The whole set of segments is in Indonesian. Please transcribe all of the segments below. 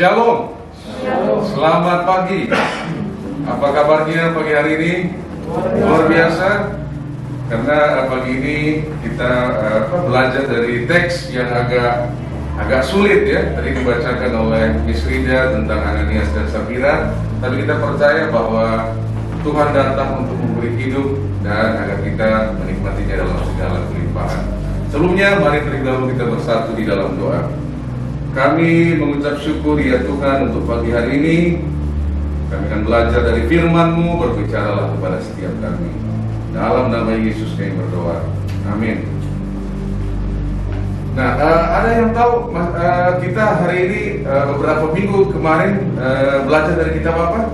Shalom. Selamat pagi. Apa kabarnya pagi hari ini? Luar biasa. Karena pagi ini kita belajar dari teks yang agak sulit ya. Tadi dibacakan oleh Miss Rida tentang Ananias dan Safira. Tapi kita percaya bahwa Tuhan datang untuk memberi hidup dan agar kita menikmatinya dalam segala kelimpahan. Sebelumnya mari terlebih dahulu kita bersatu di dalam doa. Kami mengucap syukur ya Tuhan untuk pagi hari ini. Kami akan belajar dari firman-Mu, berbicaralah kepada setiap kami. Dalam nama Yesus kami berdoa. Amin. Nah, ada yang tahu kita hari ini beberapa minggu kemarin belajar dari kitab apa?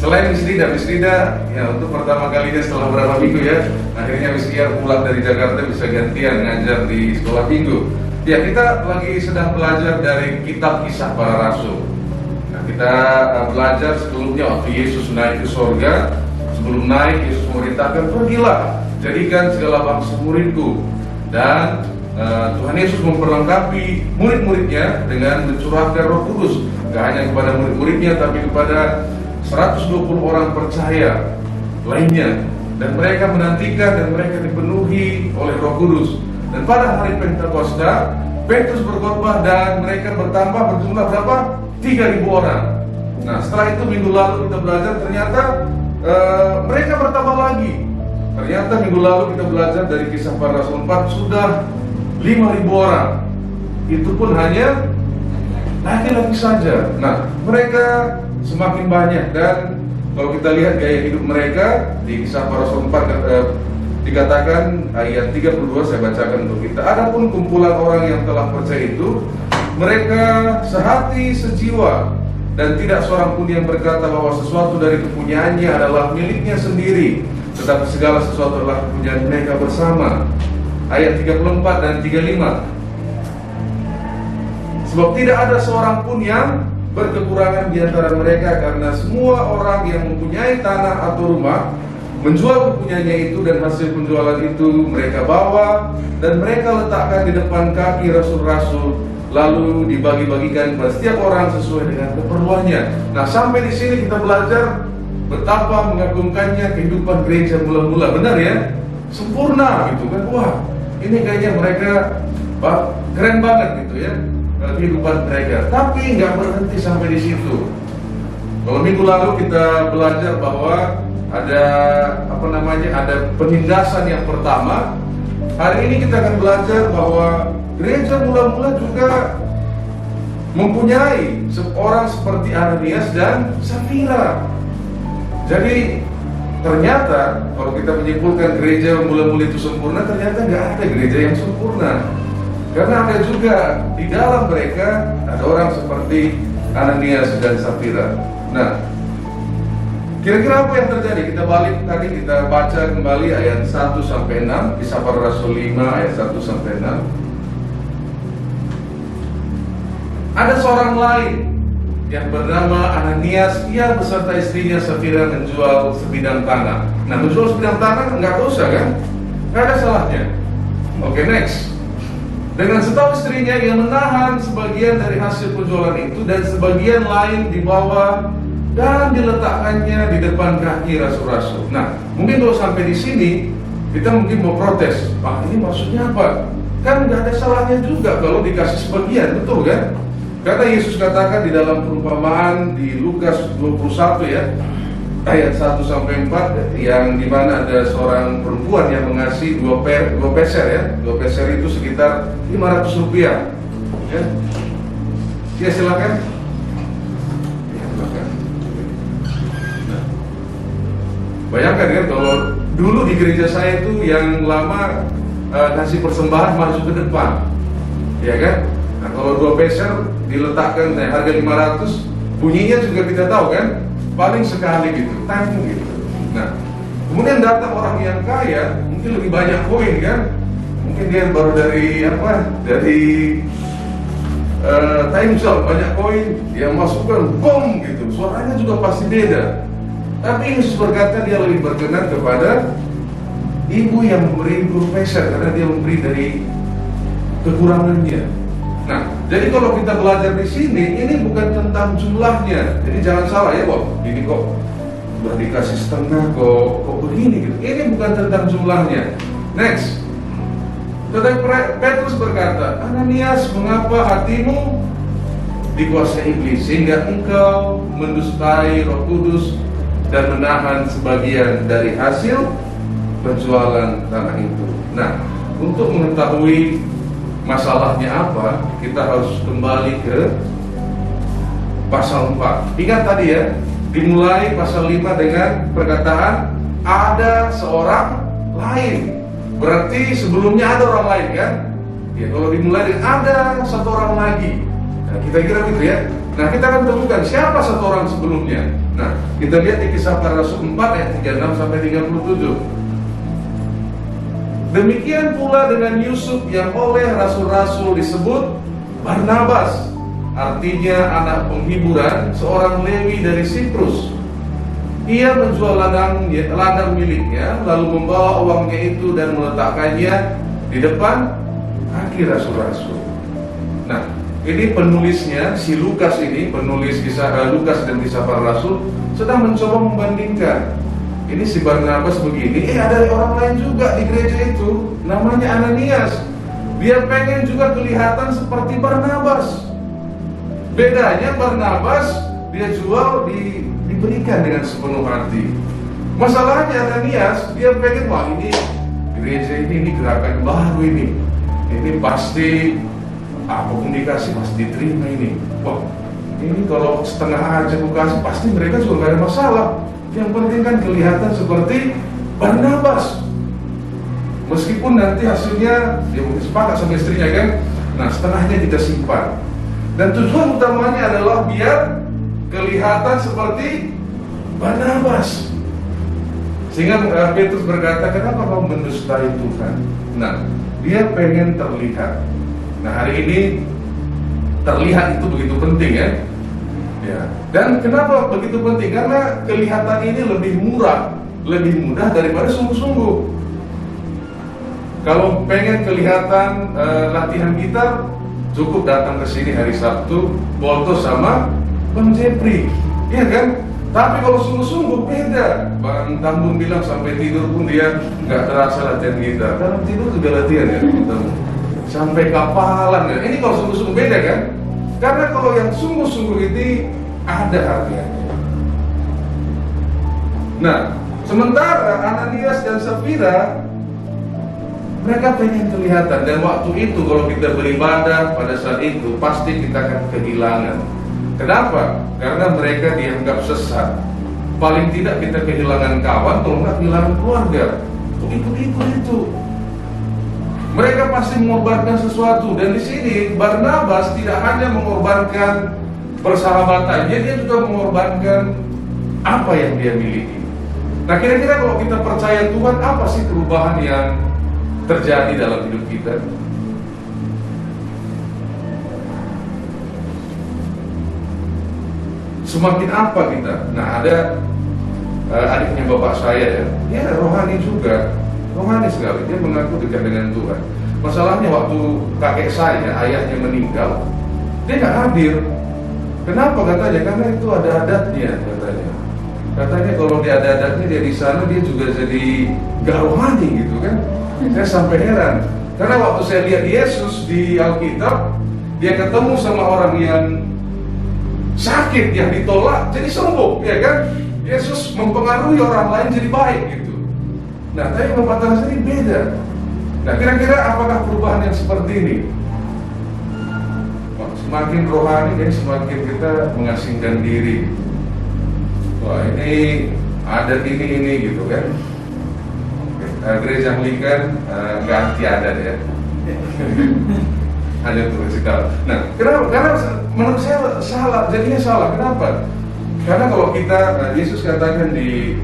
Selain Miss Rida ya untuk pertama kalinya setelah beberapa minggu ya, akhirnya Miss Ria pulang dari Jakarta bisa gantian ngajar di sekolah minggu. Ya, kita lagi sedang belajar dari kitab Kisah Para Rasul. Nah, kita belajar sebelumnya waktu Yesus naik ke surga. Sebelum naik, Yesus memerintahkan, pergilah, jadikan segala bangsa muridku. Dan Tuhan Yesus memperlengkapi murid-muridnya dengan mencurahkan Roh Kudus. Gak hanya kepada murid-muridnya, tapi kepada 120 orang percaya lainnya, dan mereka menantikan dan mereka dipenuhi oleh Roh Kudus. Dan pada hari Pentakosta, Petrus berkhotbah dan mereka bertambah berjumlah berapa? 3.000 orang. Nah, setelah itu minggu lalu kita belajar ternyata mereka bertambah lagi. Ternyata minggu lalu kita belajar dari Kisah Para Rasul 4 sudah 5.000 orang. Itu pun hanya laki-laki saja. Nah, mereka semakin banyak, dan kalau kita lihat gaya hidup mereka di Kisah Para Rasul 4 dikatakan ayat 32, saya bacakan untuk kita. Adapun kumpulan orang yang telah percaya itu, mereka sehati sejiwa, dan tidak seorang pun yang berkata bahwa sesuatu dari kepunyaannya adalah miliknya sendiri, tetapi segala sesuatu adalah kepunyaan mereka bersama. Ayat 34 dan 35. Sebab tidak ada seorang pun yang berkekurangan di antara mereka, karena semua orang yang mempunyai tanah atau rumah menjual kepunyaannya itu, dan hasil penjualan itu mereka bawa dan mereka letakkan di depan kaki rasul-rasul, lalu dibagi-bagikan kepada setiap orang sesuai dengan keperluannya. Nah, sampai di sini kita belajar betapa mengagumkannya kehidupan gereja mula-mula. Benar ya? Sempurna gitu kan. Wah, ini kayaknya mereka keren banget gitu ya, kehidupan mereka. Tapi nggak berhenti sampai di situ. Kalau minggu lalu kita belajar bahwa ada ada penindasan yang pertama. Hari ini kita akan belajar bahwa gereja mula-mula juga mempunyai seorang seperti Ananias dan Safira. Jadi ternyata kalau kita menyimpulkan gereja mula-mula itu sempurna, ternyata nggak ada gereja yang sempurna. Karena ada juga di dalam mereka ada orang seperti Ananias dan Safira. Nah, kira-kira apa yang terjadi? Kita balik tadi, kita baca kembali ayat 1 sampai 6, Kisah Para Rasul 5 ayat 1 sampai 6. Ada seorang lain yang bernama Ananias, ia beserta istrinya Safira menjual sebidang tanah. Nah, menjual sebidang tanah nggak dosa kan? Nggak ada salahnya. Oke, next. Dengan setahu istrinya, ia menahan sebagian dari hasil penjualan itu dan sebagian lain dibawa dan diletakkannya di depan kaki rasul-rasul. Nah, mungkin kalau sampai di sini kita mungkin mau protes, Pak, ini maksudnya apa? Kan nggak ada salahnya juga kalau dikasih sebagian, betul kan? Karena Yesus katakan di dalam perumpamaan di Lukas 21 ya, ayat 1 sampai 4, yang dimana ada seorang perempuan yang mengasih 2 peser ya. 2 peser itu sekitar 500 rupiah ya. Ya, silakan. Ya, silakan. Nah, bayangkan ya, kalau dulu di gereja saya itu yang lama kasih persembahan maju ke depan, ya kan? Nah, kalau 2 peser diletakkan harga 500, bunyinya juga kita tahu kan, paling sekali gitu, tanggung gitu. Nah, kemudian datang orang yang kaya, mungkin lebih banyak koin kan, mungkin dia baru dari time zone, banyak koin, dia masukkan, bom gitu, suaranya juga pasti beda. Tapi Yesus berkata dia lebih berkenan kepada ibu yang memberi 2 peser, karena dia memberi dari kekurangannya. Nah, jadi kalau kita belajar di sini, ini bukan tentang jumlahnya. Jadi jangan salah ya, Bob. Ini kok udah dikasih setengah, kok begini gitu. Ini bukan tentang jumlahnya. Next. Tetapi Petrus berkata, Ananias, mengapa hatimu dikuasai iblis sehingga engkau mendustai Roh Kudus dan menahan sebagian dari hasil penjualan tanah itu. Nah, untuk mengetahui masalahnya apa, kita harus kembali ke pasal 4. Ingat tadi ya, dimulai pasal 5 dengan perkataan ada seorang lain. Berarti sebelumnya ada orang lain kan? Ya, kalau dimulai dengan ada satu orang lagi. Nah, kita kira gitu ya. Nah, kita akan temukan siapa satu orang sebelumnya. Nah, kita lihat di Kisah Para Rasul 4 ayat 36 sampai 37. Demikian pula dengan Yusuf yang oleh rasul-rasul disebut Barnabas, artinya anak penghiburan, seorang Lewi dari Siprus. Ia menjual ladang miliknya, lalu membawa uangnya itu dan meletakkannya di depan kaki rasul-rasul. Nah, ini penulisnya, si Lukas ini, penulis kisah Lukas dan Kisah Para Rasul, sedang mencoba membandingkan. Ini si Barnabas begini, ada orang lain juga di gereja itu, namanya Ananias. Dia pengen juga kelihatan seperti Barnabas. Bedanya Barnabas, dia jual diberikan dengan sepenuh hati. Masalahnya Ananias, dia pengen, wah ini gereja ini gerakan baru ini pasti apapun dikasih pasti diterima ini. Wah, ini kalau setengah aja aku kasih, pasti mereka juga gak ada masalah. Yang penting kan kelihatan seperti Barnabas. Meskipun nanti hasilnya dia mungkin sepakat sama istrinya kan. Nah, setengahnya kita simpan. Dan tujuan utamanya adalah biar kelihatan seperti Barnabas. Sehingga Petrus berkata, kenapa kau mendustai Tuhan? Nah, dia pengen terlihat. Nah, hari ini terlihat itu begitu penting ya. Ya. Dan kenapa begitu penting? Karena kelihatan ini lebih murah, lebih mudah daripada sungguh-sungguh. Kalau pengen kelihatan latihan gitar, cukup datang ke sini hari Sabtu, foto sama Bang Jepri, iya kan? Tapi kalau sungguh-sungguh beda. Bang Tambun bilang sampai tidur pun dia nggak terasa latihan gitar. Dalam tidur juga latihan ya, sampai kapalan ya. Ini kalau sungguh-sungguh beda kan? Karena kalau yang sungguh-sungguh ini ada harganya. Nah, sementara Ananias dan Safira mereka pengen kelihatan, dan waktu itu kalau kita beribadah pada saat itu pasti kita akan kehilangan. Kenapa? Karena mereka dianggap sesat. Paling tidak kita kehilangan kawan, kalau nggak kehilangan keluarga. Ikut-ikut itu. Mereka pasti mengorbankan sesuatu, dan di sini Barnabas tidak hanya mengorbankan persahabatannya, dia juga mengorbankan apa yang dia miliki. Nah, kira-kira kalau kita percaya Tuhan, apa sih perubahan yang terjadi dalam hidup kita? Semakin apa kita? Nah, ada adiknya bapak saya ya, dia rohani juga. Rohani sekali, dia mengaku dekat dengan Tuhan. Masalahnya waktu kakek saya, ayahnya meninggal, dia nggak hadir. Kenapa katanya? Karena itu ada adatnya katanya. Katanya kalau dia ada adatnya, dia di sana dia juga jadi nggak rohani gitu kan. Saya sampai heran. Karena waktu saya lihat Yesus di Alkitab, dia ketemu sama orang yang sakit, yang ditolak jadi sembuh, ya kan? Yesus mempengaruhi orang lain jadi baik gitu. Nah, tapi Bapak Tanah ini beda. Nah, kira-kira apakah perubahan yang seperti ini? Semakin rohani, dan semakin kita mengasingkan diri. Wah, ini adat ini gitu kan. Gereja Anglikan ganti adat ya. Hanya turun sekali. Nah, kenapa? Karena menurut saya salah, jadinya salah. Kenapa? Karena kalau kita, Yesus katakan di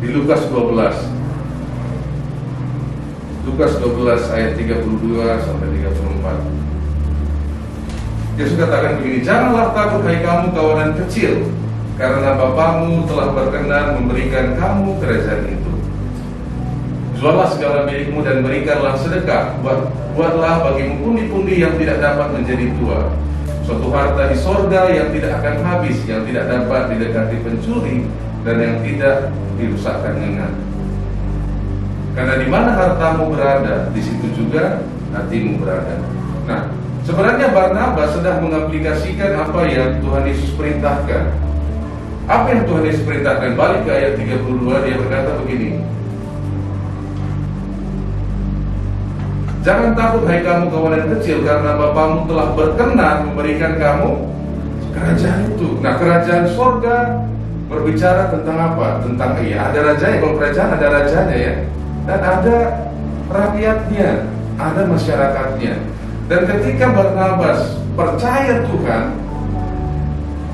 Lukas 12. Lukas 12 ayat 32 sampai 34. Yesus katakan begini, janganlah takut hai kamu kawanan kecil, karena Bapamu telah berkenan memberikan kamu kerajaan itu. juallah segala milikmu dan berikanlah sedekah. Buatlah bagimu pundi-pundi yang tidak dapat menjadi tua, suatu harta di sorga yang tidak akan habis, yang tidak dapat didekati pencuri, dan yang tidak dirusakkan ngengat. Karena di mana hartamu berada, di situ juga hatimu berada. Nah, sebenarnya Barnabas sedang mengaplikasikan apa yang Tuhan Yesus perintahkan. Apa yang Tuhan Yesus perintahkan? Balik ke ayat 32, dia berkata begini: jangan takut hai kamu kawanan kecil, karena Bapamu telah berkenan memberikan kamu kerajaan itu. Nah, kerajaan sorga berbicara tentang apa? Tentang ada rajanya. Kalau kerajaan ada rajanya ya, dan ada rakyatnya, ada masyarakatnya. Dan ketika Barnabas percaya Tuhan,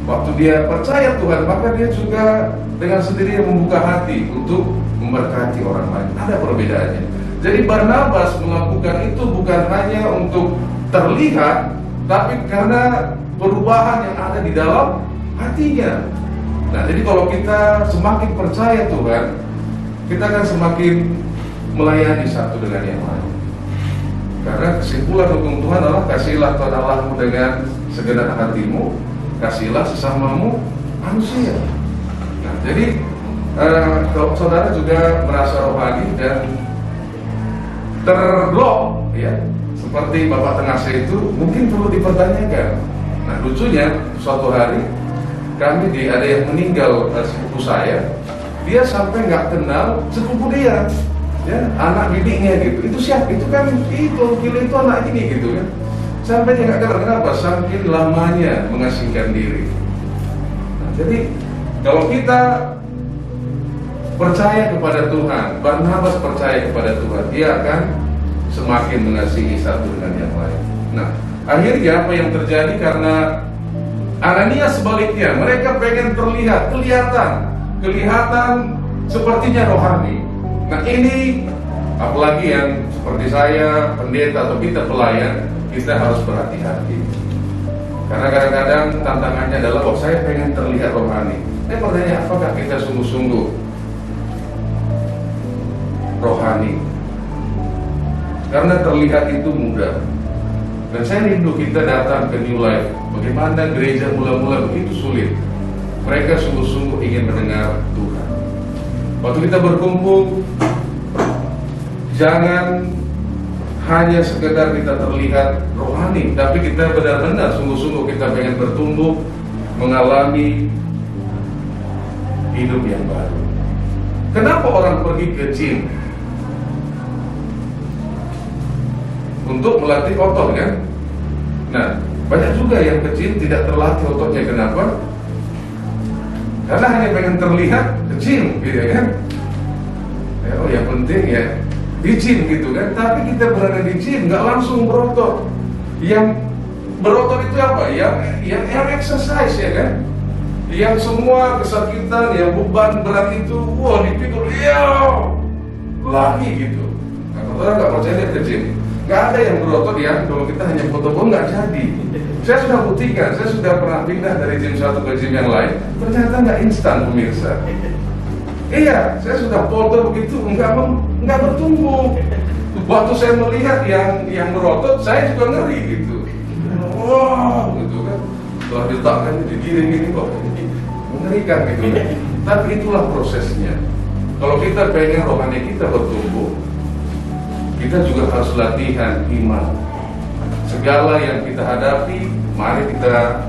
waktu dia percaya Tuhan, maka dia juga dengan sendirinya membuka hati untuk memberkati orang lain. Ada perbedaannya. Jadi Barnabas melakukan itu bukan hanya untuk terlihat, tapi karena perubahan yang ada di dalam hatinya. Nah, jadi kalau kita semakin percaya Tuhan, kita akan semakin melayani satu dengan yang lain. Karena kesimpulan hukum Tuhan adalah kasihilah Tuhan Allahmu dengan segenap hatimu, kasihilah sesamamu manusia. Nah, jadi kalau saudara juga merasa rohani dan terblok ya, seperti Bapak Tengase itu, mungkin perlu dipertanyakan. Nah, lucunya suatu hari kami ada yang meninggal, sepupu saya, dia sampai nggak kenal sepupu dia, ya, anak bibiknya gitu. Itu siapa? Itu kan itu anak ini gitu kan. Sampai dia nggak kenal. Kenapa? Saking lamanya mengasingkan diri. Nah, jadi kalau kita percaya kepada Tuhan, Barnabas percaya kepada Tuhan, dia akan semakin mengasihi satu dengan yang lain. Nah, akhirnya apa yang terjadi? Karena Ananias sebaliknya, mereka pengen terlihat, kelihatan sepertinya rohani. Nah, ini apalagi yang seperti saya, pendeta atau kita pelayan, kita harus berhati-hati. Karena kadang-kadang tantangannya adalah, saya pengen terlihat rohani. Pertanyaan, apakah kita sungguh-sungguh rohani? Karena terlihat itu mudah. Dan saya rindu kita datang ke New Life. Bagaimana gereja mula-mula begitu sulit. Mereka sungguh-sungguh ingin mendengar Tuhan. Waktu kita berkumpul, jangan hanya sekedar kita terlihat rohani, tapi kita benar-benar sungguh-sungguh kita pengen bertumbuh, mengalami hidup yang baru. Kenapa orang pergi ke gym? Untuk melatih otot kan? Nah, banyak juga yang kecil tidak terlatih ototnya. Kenapa? Karena hanya pengen terlihat kecil gitu kan? Ya, yang penting ya di gym gitu kan. Tapi kita berada di gym nggak langsung berotot. Yang berotot itu apa? Yang exercise ya kan? Yang semua kesakitan, yang beban berat itu, dipikul, lagi gitu. Nah, kalau orang nggak percaya dia ke gym. Nggak ada yang berotot ya, kalau kita hanya foto-foto nggak jadi. Saya sudah buktikan, saya sudah pernah pindah dari gym satu ke gym yang lain, ternyata nggak instan pemirsa. Iya, saya sudah foto begitu, nggak bertumbuh. Waktu saya melihat yang berotot, saya juga ngeri gitu. Gitu kan. Setelah diletakkan gini kok, mengerikan gitu kan. Tapi itulah prosesnya. Kalau kita pengen rohani kita bertumbuh, kita juga harus latihan iman. Segala yang kita hadapi, mari kita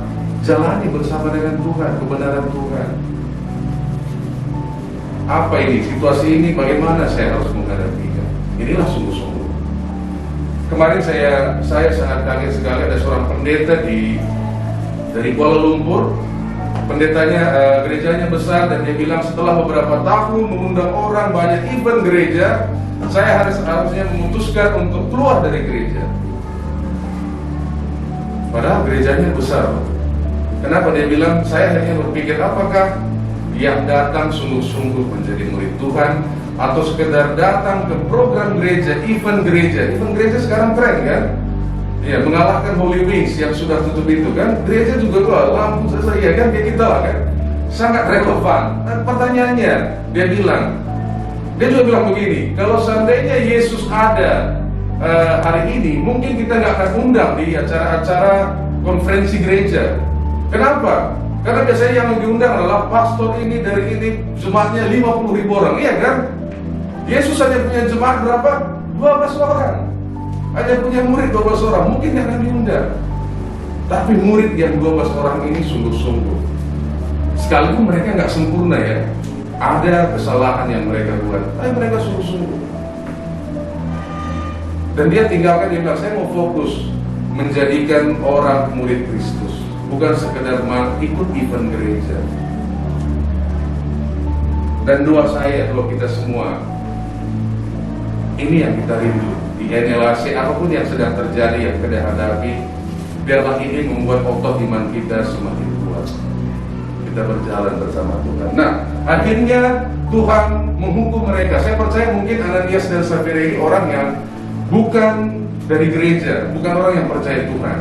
jalani bersama dengan Tuhan, kebenaran Tuhan. Apa ini? Situasi ini bagaimana saya harus menghadapinya? Inilah sungguh-sungguh. Kemarin saya sangat kaget sekali, ada seorang pendeta dari Kuala Lumpur. Pendetanya gerejanya besar, dan dia bilang setelah beberapa tahun mengundang orang, banyak event gereja, saya harusnya memutuskan untuk keluar dari gereja. Padahal gerejanya besar. Kenapa? Dia bilang, saya hanya berpikir apakah yang datang sungguh-sungguh menjadi murid Tuhan, atau sekedar datang ke program gereja, event gereja sekarang tren kan? Ya, mengalahkan Holy Wings yang sudah tutup itu kan? Gereja juga lampu selesai ya kan? Kayak kita lah kan? Sangat relevan. Dan pertanyaannya, dia bilang, Dia juga bilang begini, kalau seandainya Yesus ada hari ini, mungkin kita nggak akan undang di acara-acara konferensi gereja. Kenapa? Karena biasanya yang diundang adalah pastor ini, dari ini, jemaatnya 50.000 orang, iya kan? Yesus hanya punya jemaat berapa? 12 orang. Hanya punya murid 12 orang, mungkin yang akan diundang. Tapi murid yang 12 orang ini sungguh-sungguh, sekalipun mereka nggak sempurna ya, ada kesalahan yang mereka buat, tapi mereka sungguh-sungguh. Dan dia tinggalkan, dia bilang, saya mau fokus menjadikan orang murid Kristus, bukan sekedar ikut event gereja. Dan doa saya, doa kita semua, ini yang kita rindu di NLAC, apapun yang sedang terjadi, yang kita hadapi, biarlah ini membuat otot iman kita semakin kuat. Kita berjalan bersama Tuhan. Nah, akhirnya Tuhan menghukum mereka. Saya percaya mungkin Ananias dan Safira ini orang yang bukan dari gereja, bukan orang yang percaya Tuhan.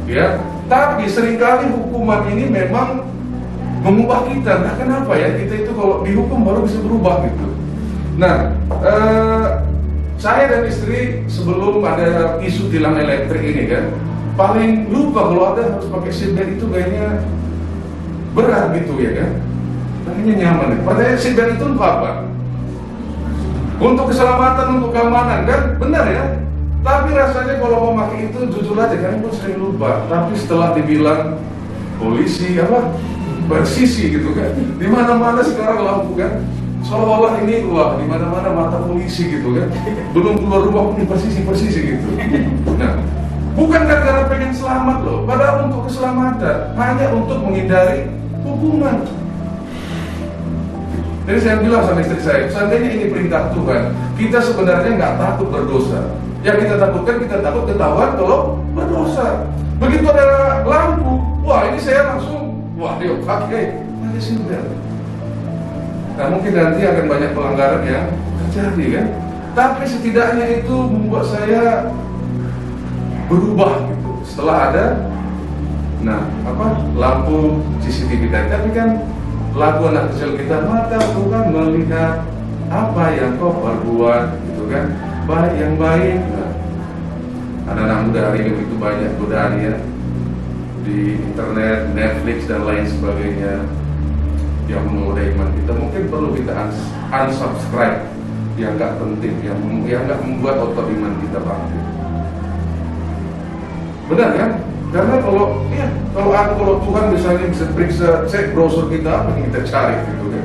Ya, tapi seringkali hukuman ini memang mengubah kita. Nah, kenapa ya kita itu kalau dihukum baru bisa berubah gitu. Nah, saya dan istri sebelum ada isu tilang elektrik ini kan, paling lupa kalau ada harus pakai seatbelt itu kayaknya berat gitu ya kan. Kayaknya nyaman ya. Padahal seatbelt itu untuk apa? Untuk keselamatan, untuk keamanan kan, benar ya. Tapi rasanya kalau mau pakai itu jujur aja kan pun sering lupa. Tapi setelah dibilang polisi apa bersisi gitu kan, di mana-mana sekarang lampu kan, seolah-olah ini wah di mana-mana mata polisi gitu kan. Belum keluar rumah pun persisi gitu. Nah, bukan karena pengen selamat loh, padahal untuk keselamatan, hanya untuk menghindari hukuman. Jadi saya bilang sama istri saya, seandainya ini perintah Tuhan, kita sebenarnya nggak takut berdosa. Yang kita takutkan, kita takut ketahuan kalau berdosa. Begitu ada lampu, wah ini saya langsung, wah dia pakai seatbelt. Nah mungkin nanti akan banyak pelanggaran yang terjadi kan. Tapi setidaknya itu membuat saya berubah gitu. Setelah ada, lampu CCTV tadi. Tapi kan lagu anak kecil kita, mata Tuhan melihat apa yang kau perbuat gitu kan, baik yang baik. Nah, anak-anak muda hari ini begitu banyak godaan ya di internet, Netflix dan lain sebagainya yang menggoda iman kita. Mungkin perlu kita unsubscribe yang nggak penting, yang nggak membuat otot iman kita bangkit. Benar kan? Karena kalau Tuhan misalnya bisa periksa, cek browser kita, apa yang kita cari gitu kan.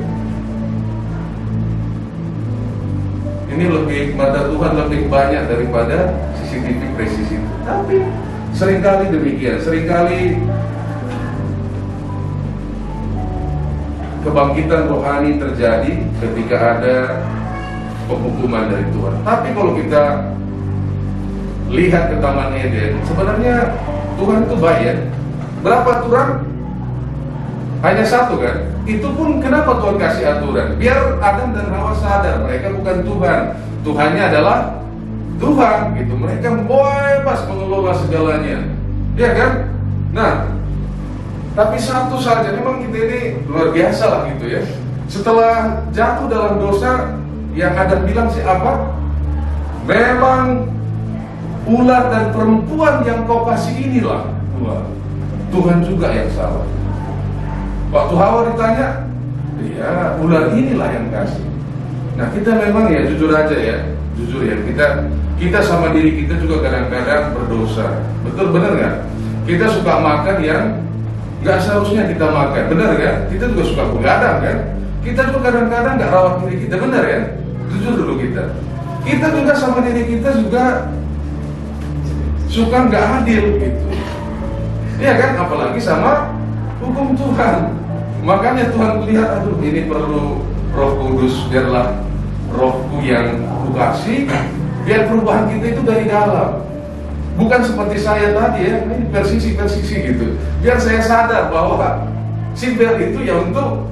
Ini lebih, mata Tuhan lebih banyak daripada CCTV presisi. Tapi seringkali demikian, seringkali kebangkitan rohani terjadi ketika ada penghukuman dari Tuhan. Tapi kalau kita lihat ke Taman Eden, sebenarnya Tuhan itu baik ya. Berapa aturan? Hanya satu kan? Itu pun kenapa Tuhan kasih aturan? Biar Adam dan Hawa sadar mereka bukan Tuhan. Tuhannya adalah Tuhan gitu. Mereka bebas mengelola segalanya. Ya kan? Nah, tapi satu saja, memang kita ini luar biasa lah gitu ya. Setelah jatuh dalam dosa, yang Adam bilang sih apa? Memang ular dan perempuan yang kau kasih inilah Tuhan juga yang salah. Waktu Hawa ditanya, ya ular inilah yang kasih. Nah kita memang ya jujur aja ya, kita sama diri kita juga kadang-kadang berdosa. Betul bener nggak? Kita suka makan yang nggak seharusnya kita makan, bener kan? Kita juga suka begadang kan? Kita juga kadang-kadang nggak rawat diri kita, bener ya? Jujur dulu kita. Kita juga sama diri kita juga suka nggak adil gitu. Iya kan? Apalagi sama hukum Tuhan. Makanya Tuhan melihat, aduh ini perlu Roh Kudus, biarlah Rohku yang kukasih, biar perubahan kita itu dari dalam. Bukan seperti saya tadi ya, ini persisi gitu. Biar saya sadar bahwa seatbelt itu ya untuk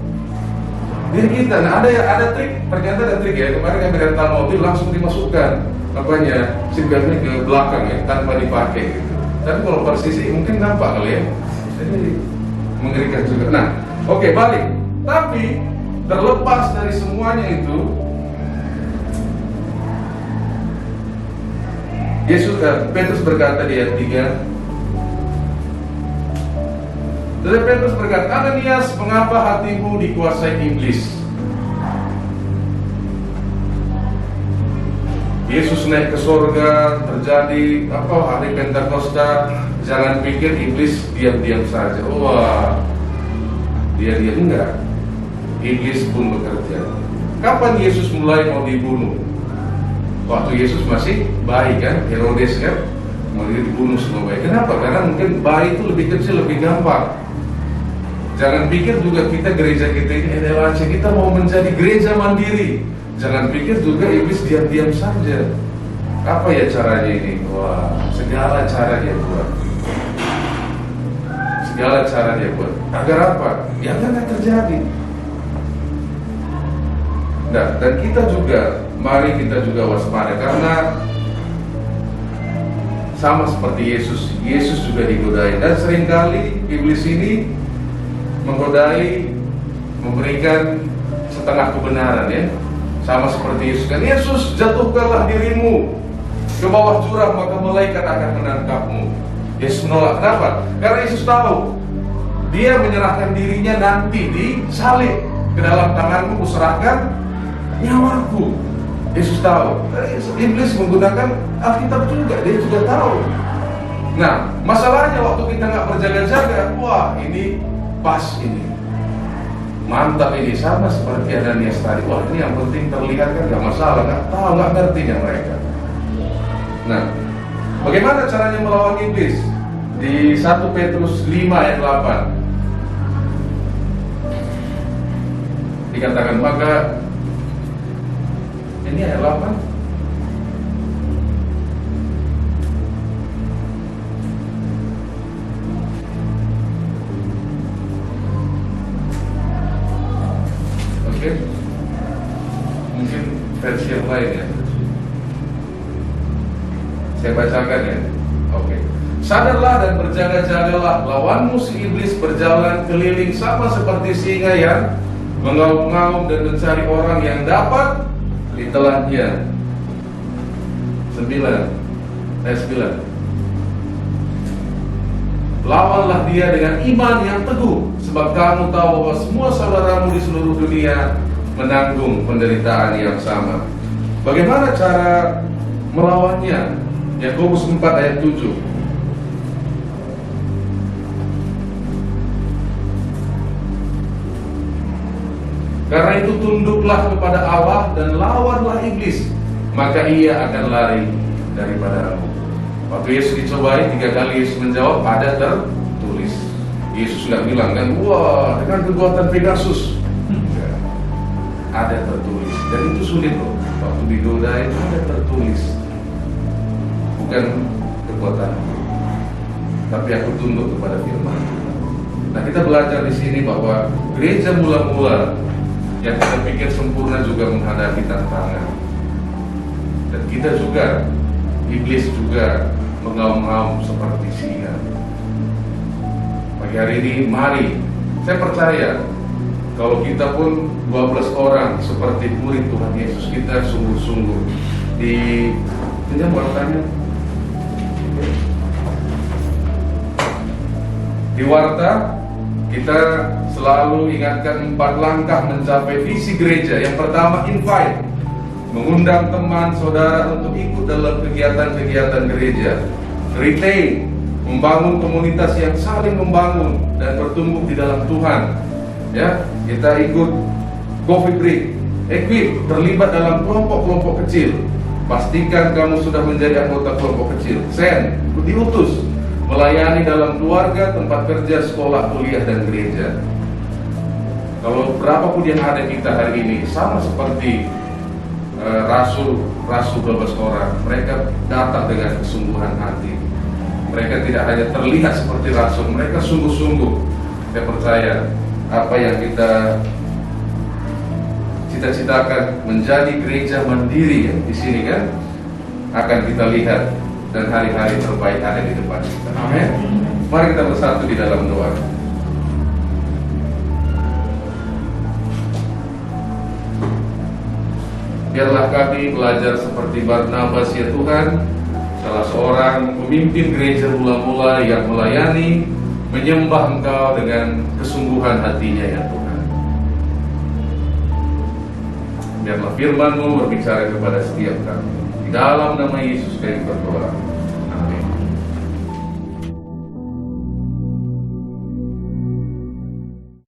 diri kita. Nah ada trik, ternyata ada trik ya. Kemarin kami rental mobil langsung dimasukkan seatbeltnya ke belakang ya, tanpa dipakai gitu. Tapi kalau persisi mungkin nampak kali ya. Jadi mengerikan juga. Nah, oke, balik. Tapi terlepas dari semuanya itu, Petrus berkata di ayat 3, jadi Petrus berkata, Ananias, mengapa hatimu dikuasai iblis? Yesus naik ke surga, terjadi hari Pentakosta. Jangan pikir iblis diam-diam saja. Wah, dia enggak. Iblis pun bekerja. Kapan Yesus mulai mau dibunuh? Waktu Yesus masih bayi kan, Herodes kan, mau dibunuh semua bayi. Kenapa? Karena mungkin bayi itu lebih kecil, lebih gampang. Jangan pikir juga gereja kita ini LLAC, kita mau menjadi gereja mandiri. Jangan pikir juga iblis diam-diam saja. Apa ya caranya ini? Wah, segala cara dia buat. Segala cara dia buat. Agar apa? Ya nggak terjadi. Nah, dan kita juga, mari kita juga waspada, karena sama seperti Yesus juga digodai. Dan seringkali iblis ini menggodai, memberikan setengah kebenaran ya. Sama seperti Yesus kan, Yesus jatuhkanlah dirimu ke bawah jurang, maka malaikat akan menangkapmu. Yesus menolak. Kenapa? Karena Yesus tahu dia menyerahkan dirinya nanti disalib. Ke dalam tanganmu kuserahkan nyawaku. Yesus tahu. Iblis menggunakan Alkitab juga, dia juga tahu. Nah, masalahnya waktu kita nggak berjaga-jaga, wah ini pas ini. Mantap ini, sama seperti Ananias tadi. Wah ini yang penting terlihat kan, gak masalah, nggak ngertinya mereka. Nah, bagaimana caranya melawan iblis? Di 1 Petrus 5 ayat 8 dikatakan, maka ini ayat 8. Mungkin versi yang lain ya. Saya bacakan ya. Oke. Sadarlah dan berjaga-jagalah, lawanmu si iblis berjalan keliling sama seperti singa yang mengaum-ngaum dan mencari orang yang dapat ditelannya. 9 ayat 9. Lawanlah dia dengan iman yang teguh, sebab kamu tahu bahwa semua saudaramu di seluruh dunia menanggung penderitaan yang sama. Bagaimana cara melawannya? Yakobus 4 ayat 7. Karena itu tunduklah kepada Allah dan lawanlah iblis, maka ia akan lari daripadamu. Waktu Yesus dicobai 3 kali, Yesus menjawab, ada tertulis. Yesus nggak bilang kan, wah dengan kekuatan Pegasus. Ada tertulis. Dan itu sulit loh. Waktu digoda itu ada tertulis. Bukan kekuatan, tapi aku tunduk kepada firman. Nah, kita belajar di sini bahwa gereja mula-mula yang kita pikir sempurna juga menghadapi tantangan. Dan kita juga, iblis juga mengaum-ngaum seperti singa. Pagi hari ini, mari, saya percaya kalau kita pun 12 orang seperti murid Tuhan Yesus, kita sungguh-sungguh di pinjam wartanya. Di warta kita selalu ingatkan 4 langkah mencapai visi gereja. Yang pertama, invite, mengundang teman saudara untuk ikut dalam kegiatan-kegiatan gereja. Retain, membangun komunitas yang saling membangun dan bertumbuh di dalam Tuhan. Ya, kita ikut coffee break. Equip, terlibat dalam kelompok-kelompok kecil. Pastikan kamu sudah menjadi anggota kelompok kecil. Send, diutus, melayani dalam keluarga, tempat kerja, sekolah, kuliah, dan gereja. Kalau berapapun yang ada kita hari ini, sama seperti rasul 12 orang, mereka datang dengan kesungguhan hati. Mereka tidak hanya terlihat seperti rasul, mereka sungguh-sungguh. Saya percaya apa yang kita cita-citakan menjadi gereja mandiri ya, di sini kan akan kita lihat, dan hari-hari terbaik ada di depan kita. Amin. Mari kita bersatu di dalam doa. Biarlah kami belajar seperti Barnabas ya Tuhan, salah seorang pemimpin gereja mula-mula yang melayani, menyembah Engkau dengan kesungguhan hatinya ya Tuhan. Biarlah firman-Mu berbicara kepada setiap kami. Di dalam nama Yesus kami berdoa.